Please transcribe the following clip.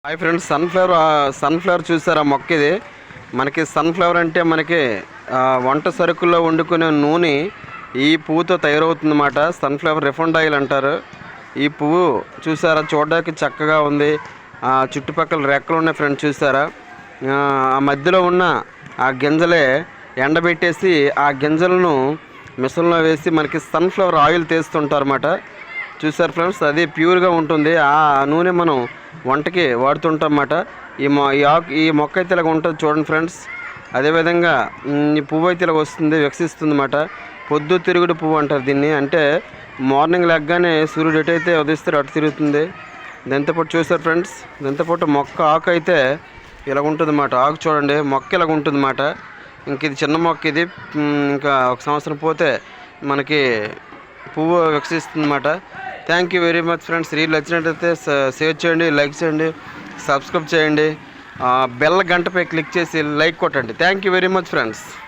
Hi friends, sunflower చూసారా మొక్క ఇది. మనకి సన్ఫ్లవర్ అంటే మనకి వంట సరుకుల్లో వండుకునే నూనె ఈ పువ్వుతో తయారవుతుందన్నమాట. సన్ఫ్లవర్ రిఫైండ్ ఆయిల్ అంటారు. ఈ పువ్వు చూసారా, చూడడానికి చక్కగా ఉంది. చుట్టుపక్కల రెక్కలు ఉన్నాయి ఫ్రెండ్స్, చూసారా. ఆ మధ్యలో ఉన్న ఆ గింజలే ఎండబెట్టేసి ఆ గింజలను మిషన్లో వేసి మనకి సన్ఫ్లవర్ ఆయిల్ తీస్తుంటారు అన్నమాట. చూసారు ఫ్రెండ్స్, అది ప్యూర్గా ఉంటుంది. ఆ నూనె మనం వంటకి వాడుతుంటాం అన్నమాట. ఈ మొక్క అయితే ఇలాగ ఉంటుంది చూడండి ఫ్రెండ్స్. అదేవిధంగా ఈ పువ్వు అయితే ఇలాగ వస్తుంది, వికసిస్తుంది అన్నమాట. పొద్దు తిరుగుడు పువ్వు అంటారు దీన్ని. అంటే మార్నింగ్ లెగ్గానే సూర్యుడు ఎటైతే ఉదయిస్తాడు అటు తిరుగుతుంది. దాంతోపాటు చూసారు ఫ్రెండ్స్, దాంతోపాటు మొక్క ఆకు అయితే ఇలాగ ఉంటుంది అన్నమాట. ఆకు చూడండి, మొక్క ఇలాగ ఉంటుంది అన్నమాట. ఇంక ఇది చిన్న మొక్క ఇది. ఇంకా ఒక సంవత్సరం పోతే మనకి పువ్వు వికసిస్తుంది అన్నమాట. Thank you very much friends. Reel నచ్చినట్లయితే షేర్ చేయండి, లైక్ చేయండి, సబ్స్క్రైబ్ చేయండి. బెల్ గంటపై క్లిక్ చేసి లైక్ కొట్టండి. Thank you very much friends.